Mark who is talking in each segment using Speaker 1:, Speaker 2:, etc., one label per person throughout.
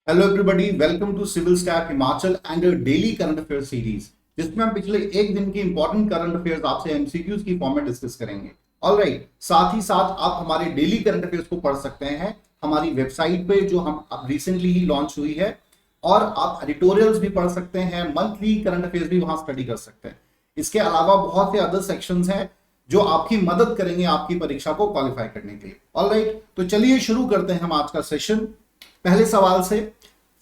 Speaker 1: Hello everybody, welcome to civil stat Himachal and daily current affair series, जिसमें हम पिछले एक दिन की इंपॉर्टेंट करंट अफेयर्स आपसे एमसीक्यूज की फॉर्म में डिस्कस करेंगे। ऑलराइट, साथ ही साथ आप हमारे डेली करंट अफेयर्स को पढ़ सकते हैं हमारी वेबसाइट पे, जो हम अब रिसेंटली ही लॉन्च हुई है। और आप एडिटोरियल्स भी पढ़ सकते हैं, मंथली करंट अफेयर्स भी वहां स्टडी कर सकते हैं। इसके अलावा बहुत से अदर सेक्शंस हैं जो आपकी मदद करेंगे आपकी परीक्षा को क्वालिफाई करने के लिए। ऑलराइट, तो चलिए शुरू करते हैं हम आज का सेशन पहले सवाल से।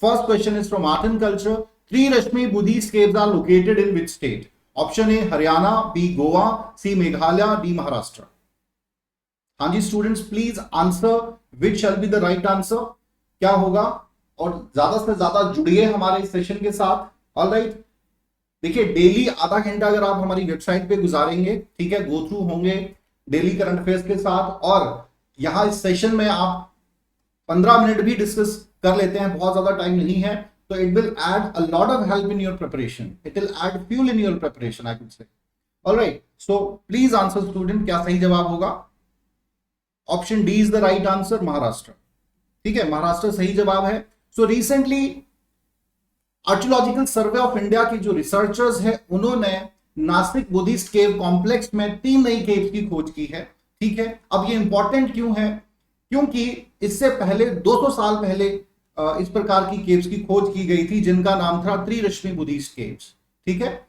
Speaker 1: First question is from art and culture. Trirashmi Buddhist caves are located in which state? Option A Haryana, B Goa, C Meghalaya, D Maharashtra. हाँ जी students, please answer which shall be the right answer. क्या होगा? और ज्यादा से ज्यादा जुड़िए हमारे इस सेशन के साथ। ऑलराइट, देखिए डेली आधा घंटा अगर आप हमारी वेबसाइट पे गुजारेंगे, ठीक है, गो थ्रू होंगे डेली करंट अफेयर्स के साथ, और यहां इस सेशन में आप 15 मिनट भी डिस्कस कर लेते हैं, बहुत ज्यादा टाइम नहीं है, तो it will add a lot of help in your preparation, it will add fuel in your preparation, I could say. Alright, so please answer student, क्या सही जवाब होगा? Option D is the right answer, Maharashtra. ठीक है, महाराष्ट्र सही जवाब है। So recently archaeological survey of India के जो रिसर्चर्स है, उन्होंने नासिक बुद्धिस्ट केव कॉम्प्लेक्स में 3 नई केव्स की खोज की है। ठीक है, अब ये इंपॉर्टेंट क्यों है? क्योंकि इससे पहले 200 साल पहले इस प्रकार की केव्स की खोज की गई थी, जिनका नाम था त्रिरश्मि बुद्धिस्ट केव्स। ठीक है,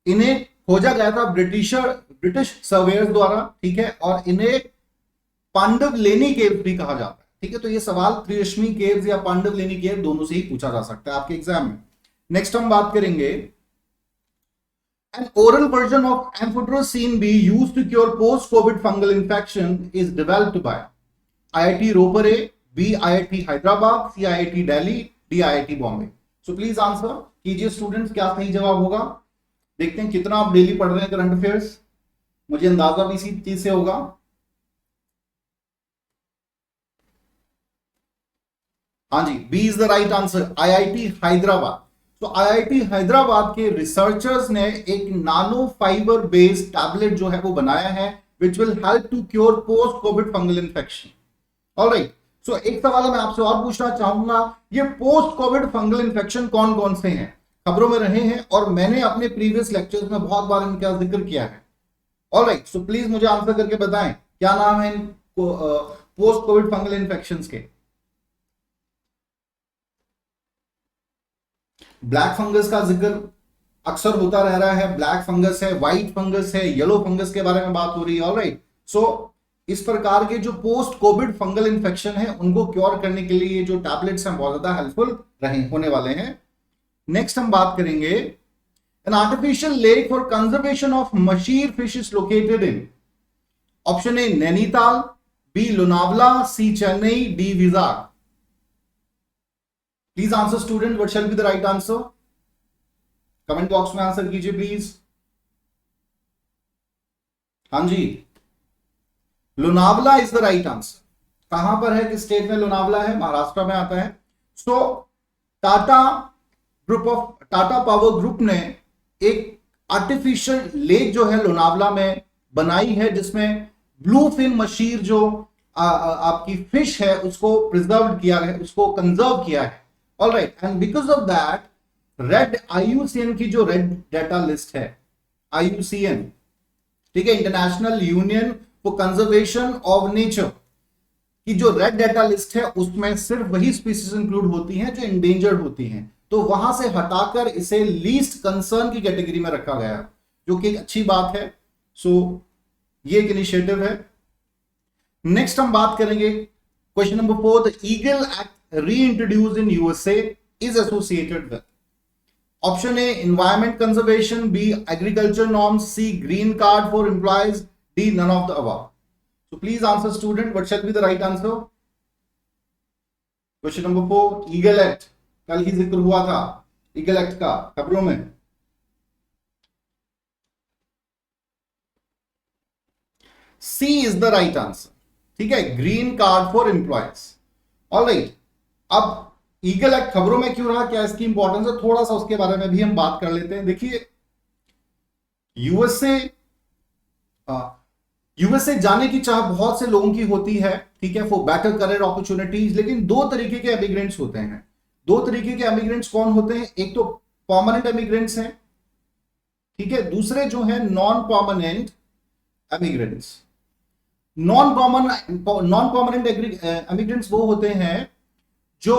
Speaker 1: इन्हें खोजा गया था ब्रिटिश सर्वेयर्स द्वारा। ठीक है, और इन्हें पांडवलेनी केव्स भी कहा जाता है। ठीक है, तो ये सवाल त्रिरश्मि केव्स या पांडवलेनी केव दोनों से ही पूछा जा सकता है आपके एग्जाम में। नेक्स्ट हम बात करेंगे, an oral version of amphotericin B used to cure post-COVID fungal infection is developed by IIT Ropar, B IIT Hyderabad, C IIT Delhi, D IIT Bombay. So please answer कीजिए स्टूडेंट्स, क्या सही जवाब होगा? देखते हैं कितना आप डेली पढ़ रहे हैं करंट अफेयर्स, मुझे अंदाजा भी इसी चीज से होगा। हाँ जी, B is the right answer, IIT Hyderabad. तो IIT हैदराबाद के रिसर्चर्स ने एक नानो फाइबर बेस्ड टैबलेट जो है वो बनाया है, which will help to cure post covid fungal infection. Alright, so एक सवाल मैं आपसे और पूछना चाहूंगा, ये पोस्ट कोविड फंगल इन्फेक्शन कौन कौन से हैं? खबरों में रहे हैं और मैंने अपने प्रीवियस लेक्चर्स में बहुत बार इनका जिक्र किया है। ऑलराइट, सो प्लीज मुझे आंसर करके बताएं, क्या नाम है इनको पोस्ट कोविड फंगल इन्फेक्शंस के? ब्लैक फंगस का जिक्र अक्सर होता रह रहा है, ब्लैक फंगस है, व्हाइट फंगस है, येलो फंगस के बारे में बात हो रही है। ऑलराइट, सो इस प्रकार के जो पोस्ट कोविड फंगल इन्फेक्शन है, उनको क्योर करने के लिए जो टैबलेट्स हैं बहुत ज्यादा हेल्पफुल होने वाले हैं। नेक्स्ट हम बात करेंगे, an artificial lake for conservation of mahseer fish is located in? Option A Nainital, B Lonavala, C Chennai, D Vizag. Please answer student, what shall be the right answer? Comment box में आंसर कीजिए प्लीज। हाँ जी, Lonavala is the right answer. कहां पर है, किस state में लोनावला है? महाराष्ट्र में आता है। सो टाटा पावर ग्रुप ने एक आर्टिफिशियल लेक जो है लोनावला में बनाई है, जिसमें ब्लू फिन मशीर जो आपकी फिश है उसको प्रिजर्व किया है, उसको कंजर्व किया है। Alright, and because of that red IUCN की जो रेड डाटा लिस्ट है, IUCN, ठीक है, international union for conservation of nature की जो रेड डाटा लिस्ट है, उसमें सिर्फ वही स्पीसीज इंक्लूड होती हैं जो इंडेंजर्ड होती हैं। तो वहां से हटाकर इसे लीस्ट कंसर्न की कैटेगरी में रखा गया, जो कि एक अच्छी बात है। सो ये एक इनिशिएटिव है। नेक्स्ट हम बात करेंगे question number 4, the eagle act reintroduced in USA is associated with? Option A environment conservation, B agriculture norms, C green card for employees, D none of the above. So please answer student, what shall be the right answer? Question number 4, eagle act, कल ही जिक्र हुआ था eagle act का खबरों में। C is the right answer। ठीक है, green card for employees. Alright, अब ईगल एक्ट खबरों में क्यों रहा, क्या इसकी इंपॉर्टेंस है, थोड़ा सा उसके बारे में भी हम बात कर लेते हैं। देखिए यूएसए जाने की चाह बहुत से लोगों की होती है, ठीक है, फॉर बेटर करियर अपॉर्चुनिटीज। लेकिन दो तरीके के एमिग्रेंट्स होते हैं, दो तरीके के इमिग्रेंट्स कौन होते हैं, एक तो परमानेंट इमिग्रेंट्स हैं, ठीक है, दूसरे जो है non permanent immigrants. Non permanent immigrants वो होते हैं जो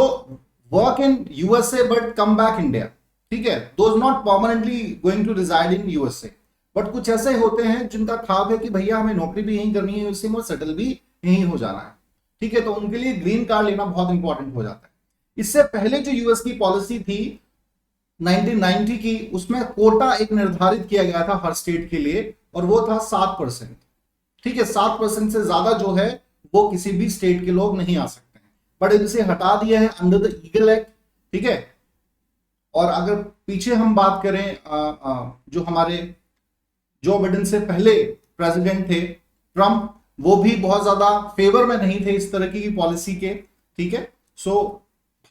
Speaker 1: work in USA but come back India, ठीक है, those not permanently going to reside in USA, but कुछ ऐसे होते हैं जिनका ख्वाब है कि भैया हमें नौकरी भी यहीं करनी है यूएसए में और सेटल भी यहीं हो जाना है, ठीक है, तो उनके लिए ग्रीन कार्ड लेना बहुत इंपॉर्टेंट हो जाता है। इससे पहले जो यूएस की पॉलिसी थी 1990 की, उसमें कोटा एक निर्धारित किया गया था हर स्टेट के लिए और वो था 7%, ठीक है, 7% से ज्यादा जो है वो किसी भी स्टेट के लोग नहीं आ सकते हैं, बट इसे हटा दिया है अंडर द ईगल एक्ट, ठीक है। और अगर पीछे हम बात करें जो हमारे जो बाइडेन से पहले प्रेसिडेंट थे ट्रंप, वो भी बहुत ज्यादा फेवर में नहीं थे इस तरह की पॉलिसी के, ठीक है। सो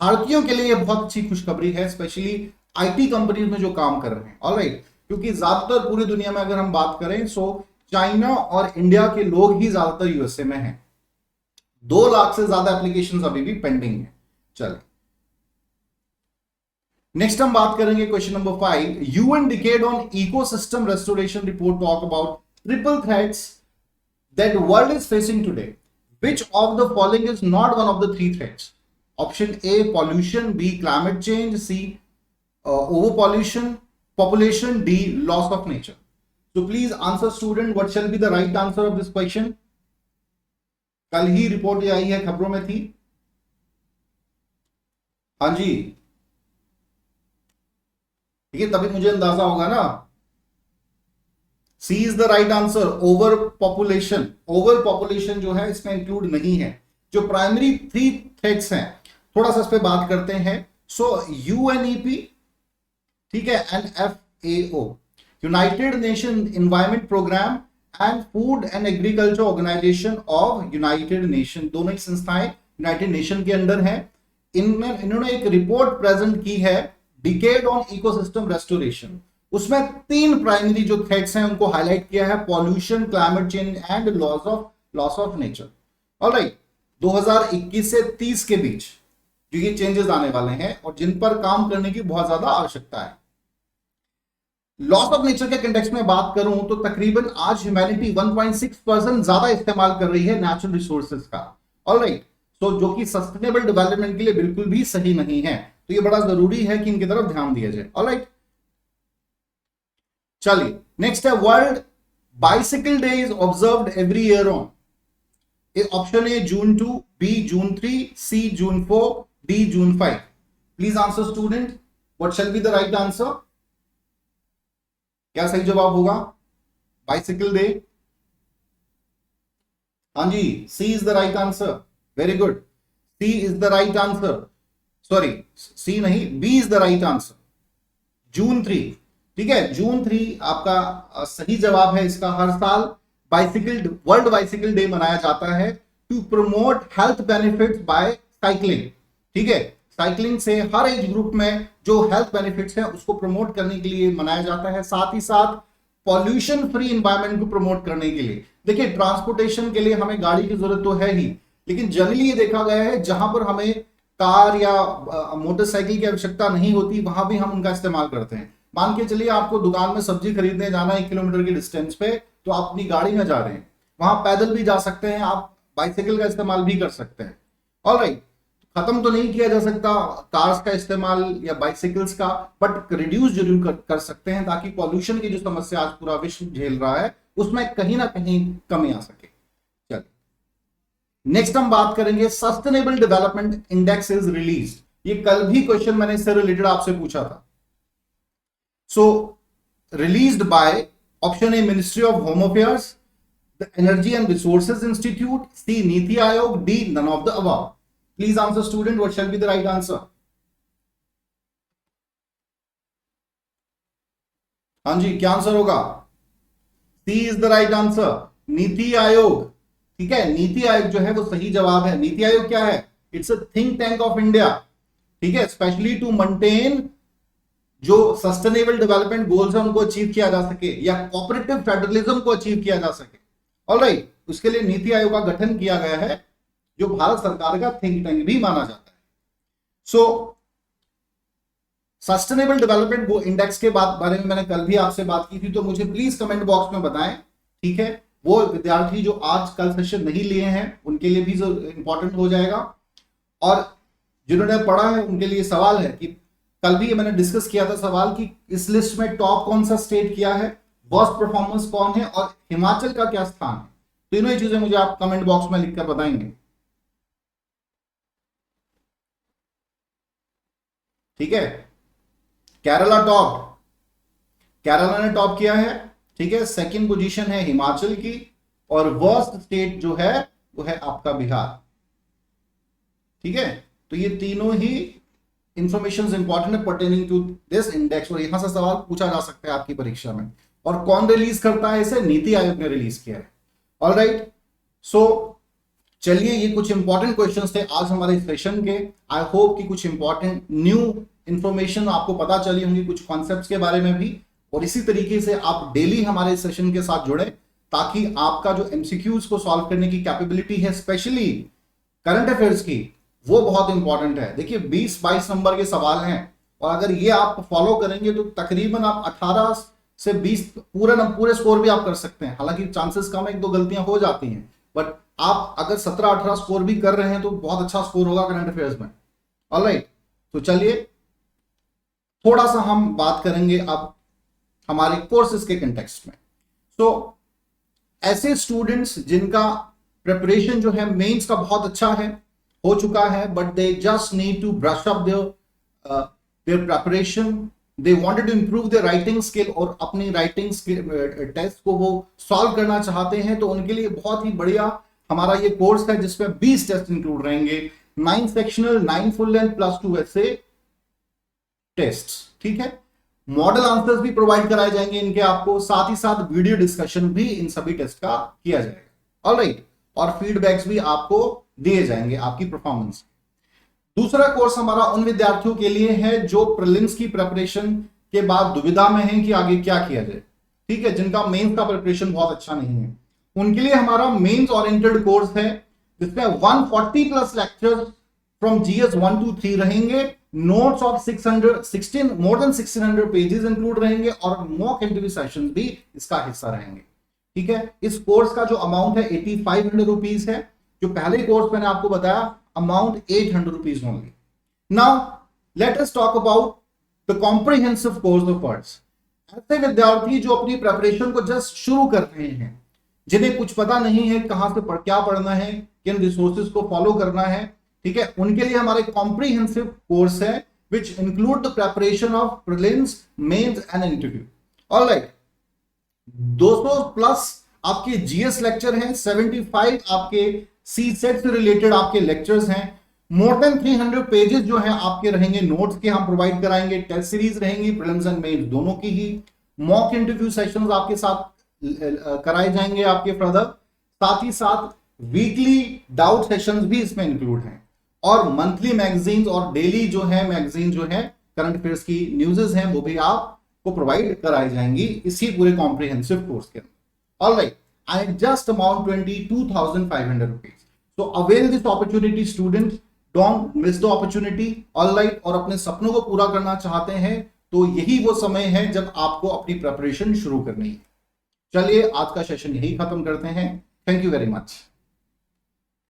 Speaker 1: भारतीयों के लिए ये बहुत अच्छी खुशखबरी है, स्पेशली आईटी कंपनीज में जो काम कर रहे हैं, ऑलराइट, क्योंकि ज्यादातर पूरी दुनिया में अगर हम बात करें सो चाइना और इंडिया के लोग ही ज्यादातर यूएसए में हैं। 2 लाख से ज्यादा एप्लीकेशंस अभी भी पेंडिंग है। चलिए नेक्स्ट हम बात करेंगे question number 5, UN decade on ecosystem restoration report talk about triple threats that world is facing today, which of the following is not one of the 3 threats? Option A pollution, B climate change, C over pollution, population, D loss of nature. So please answer student, what shall be the right answer of this question? कल ही report आई है, खबरों में थी। हाँ जी, ठीक है, तभी मुझे अंदाजा होगा ना। C is the right answer, over population. Over population जो है इसमें इंक्लूड नहीं है। जो प्राइमरी 3 थ्रेट्स हैं, थोड़ा सा इस पे बात करते हैं। सो यूएनईपी, ठीक है, and FAO, United Nation Environment Programme and Food and Agriculture Organisation of United Nation, दोनों ही संस्थाएं यूनाइटेड नेशन के अंडर हैं। इन्होंने एक रिपोर्ट प्रेजेंट की है, डिकेड ऑन इकोसिस्टम रेस्टोरेशन। उसमें 3 प्राइमरी जो थ्रेट्स हैं उनको हाईलाइट किया है, pollution, climate change and loss of nature. Alright, 2021 से 30 के बीच जो ये चेंजेस आने वाले हैं और जिन पर काम करने की बहुत ज्यादा आवश्यकता है। लॉस ऑफ नेचर के कंटेक्स्ट में बात करूं तो तकरीबन आज ह्यूमैनिटी 1.6% ज्यादा इस्तेमाल कर रही है नेचुरल रिसोर्सेज का, ऑलराइट, तो जो कि सस्टेनेबल डेवलपमेंट के लिए बिल्कुल भी सही नहीं है। तो ये बड़ा जरूरी है कि इनकी तरफ ध्यान दिया जाए, ऑलराइट। चलिए नेक्स्ट है, world bicycle day is observed every year on. Option A June 2, B June 3, C June 4, D June 5। Please answer student, what shall be the right answer? क्या सही जवाब होगा? बाइसिकल डे, हाँ जी, C is the right answer, very good, C is the right answer, sorry C नहीं, B is the right answer, June 3, ठीक है, जून 3 आपका सही जवाब है इसका। हर साल वर्ल्ड बाइसिकल डे मनाया जाता है to promote health benefits by cycling, ठीक है, साइकिलिंग से हर एज ग्रुप में जो हेल्थ बेनिफिट्स हैं उसको प्रमोट करने के लिए मनाया जाता है। साथ ही साथ पॉल्यूशन फ्री एनवायरनमेंट को प्रमोट करने के लिए। देखिए ट्रांसपोर्टेशन के लिए हमें गाड़ी की जरूरत तो है ही, लेकिन जनरली ये देखा गया है जहां पर हमें कार या मोटरसाइकिल की आवश्यकता नहीं होती वहां भी हम उनका इस्तेमाल करते हैं। मान के चलिए आपको दुकान में सब्जी खरीदने जाना 1 किलोमीटर की डिस्टेंस पे, तो आप अपनी गाड़ी में जा रहे हैं, वहां पैदल भी जा सकते हैं, आप बाइसाइकिल का इस्तेमाल भी कर सकते हैं, ऑलराइट। खत्म तो नहीं किया जा सकता कार्स का इस्तेमाल या बाइसाइकिल्स का, बट रिड्यूस जरूर कर सकते हैं ताकि पॉल्यूशन की जो समस्या आज पूरा विश्व झेल रहा है उसमें कहीं ना कहीं कमी आ सके। चलिए नेक्स्ट हम बात करेंगे, sustainable development index is release. ये कल भी क्वेश्चन मैंने इससे रिलेटेड आपसे पूछा था। So released by option A Ministry of Home Affairs, The Energy and Resources Institute, C Niti Aayog, D none of the above. Please answer student, what shall be the right answer? हाँ जी, क्या answer होगा? C is the right answer, NITI Aayog, ठीक है, नीति आयोग जो है वो सही जवाब है। नीति आयोग क्या है? It's a think tank of India, ठीक है, स्पेशली टू मेंटेन जो सस्टेनेबल डेवलपमेंट गोल्स है उनको अचीव किया जा सके या कोऑपरेटिव फेडरलिज्म को अचीव किया जा सके, ऑलराइट। उसके लिए नीति आयोग का गठन किया गया है जो भारत सरकार का थिंक टैंक भी माना जाता है। सो सस्टेनेबल डेवलपमेंट इंडेक्स के बारे में मैंने कल भी आपसे बात की थी, तो मुझे प्लीज कमेंट बॉक्स में बताएं, ठीक है। वो विद्यार्थी जो आज कल सेशन नहीं लिए हैं उनके लिए भी इंपॉर्टेंट हो जाएगा, और जिन्होंने पढ़ा है उनके लिए सवाल है कि कल भी मैंने डिस्कस किया था सवाल कि इस लिस्ट में टॉप कौन सा स्टेट किया है, वर्स्ट परफॉर्मेंस कौन है और हिमाचल का क्या स्थान है। तीनों ही चीजें मुझे आप कमेंट बॉक्स में लिखकर बताएंगे, ठीक है। केरला टॉप, केरला ने टॉप किया है, ठीक है। सेकंड पोजीशन है हिमाचल की, और वर्स्ट स्टेट जो है वो है आपका बिहार, ठीक है। तो ये तीनों ही इंफॉर्मेशन इंपॉर्टेंट है पर्टेनिंग टू दिस इंडेक्स, और यहां से सवाल पूछा जा सकता है आपकी परीक्षा में। और कौन रिलीज करता है इसे, नीति आयोग ने रिलीज किया है। ऑलराइट, सो चलिए ये कुछ इंपॉर्टेंट क्वेश्चंस थे आज हमारे सेशन के। आई होप कि कुछ इंपॉर्टेंट न्यू इंफॉर्मेशन आपको पता चली होंगी, कुछ कॉन्सेप्ट्स के बारे में भी, और इसी तरीके से आप डेली हमारे सेशन के साथ जुड़े ताकि आपका जो एमसीक्यूज को सॉल्व करने की कैपेबिलिटी है, स्पेशली करंट अफेयर्स की, वो बहुत इंपॉर्टेंट है। देखिए 20-22 नंबर के सवाल हैं, और अगर ये आप फॉलो करेंगे तो तकरीबन आप 18 से 20 पूरे स्कोर भी आप कर सकते हैं। हालांकि चांसेस कम है, एक दो गलतियां हो जाती हैं, बट आप अगर 17-18 स्कोर भी कर रहे हैं तो बहुत अच्छा स्कोर होगा करंट अफेयर्स में। ऑलराइट, तो चलिए थोड़ा सा हम बात करेंगे अब हमारे कोर्सेज के कंटेक्स्ट में। तो ऐसे स्टूडेंट्स जिनका प्रिपरेशन जो है मेंस का बहुत अच्छा है, हो चुका है, but they just need to brush up their preparation, they wanted to improve their writing skill, और अपनी राइटिंग टेस्ट को वो सॉल्व करना चाहते हैं, तो उनके लिए बहुत ही बढ़िया हमारा ये कोर्स है जिसमें 20 टेस्ट इंक्लूड रहेंगे, 9 सेक्शनल, 9 फुल लेंथ प्लस 2 ऐसे टेस्ट, ठीक है। मॉडल आंसर्स भी प्रोवाइड कराए जाएंगे इनके आपको, साथ ही साथ वीडियो डिस्कशन भी इन सभी टेस्ट का किया जाएगा। ऑलराइट, और फीडबैक्स भी आपको दिए जाएंगे आपकी परफॉर्मेंस। दूसरा कोर्स हमारा उन विद्यार्थियों के लिए है जो प्रीलिम्स की प्रिपरेशन के बाद दुविधा में हैं कि आगे क्या किया जाए, ठीक है, जिनका मेंस का प्रिपरेशन बहुत अच्छा नहीं है, उनके लिए हमारा मेंस ओरिएंटेड कोर्स है जिसमें 140 plus lectures from GS 1 to 3 रहेंगे, notes of 616 more than 1600 pages include रहेंगे, और मॉक इंटरव्यू सेशंस भी इसका हिस्सा रहेंगे, ठीक है। इस कोर्स का जो अमाउंट है 8500 रुपीज है, जो पहले कोर्स मैंने आपको बताया amount 800 rupees only. Now let us talk about the comprehensive course of words. ऐसे विद्यार्थी जो अपनी प्रिपरेशन को जस्ट शुरू कर रहे हैं, जिन्हें कुछ पता नहीं है कहां से क्या पढ़ना है, किन रिसोर्सेज को फॉलो करना है, ठीक है, उनके लिए हमारे कॉम्प्रिहेंसिव कोर्स है which include the preparation of prelims, mains and interview. Alright, 200 plus आपके जीएस लेक्चर हैं, 75 आपके सी सेट से रिलेटेड आपके लेक्चर्स हैं, मोर देन 300 पेजेस जो हैं आपके रहेंगे नोट्स के, हम प्रोवाइड कराएंगे, टेस्ट सीरीज रहेंगी प्रीलिम्स एंड मेंस दोनों की ही, मॉक इंटरव्यू सेशंस आपके साथ कराए जाएंगे आपके फर्दर, साथ ही साथ वीकली डाउट सेशंस भी इसमें इंक्लूड हैं, और मंथली मैगजीन्स और डेली जो है मैगजीन जो है करंट अफेयर्स की न्यूज़ेस हैं वो भी आपको प्रोवाइड कराई जाएंगी इसी पूरे कॉम्प्रिहेंसिव कोर्स के अंदर। Alright, and just amount 22,500 rupees. So avail this opportunity students, don't miss the opportunity. Alright, और अपने सपनों को पूरा करना चाहते हैं तो यही वो समय है जब आपको अपनी प्रिपरेशन शुरू करनी है। चलिए आज का सेशन यही खत्म करते हैं। Thank you very much.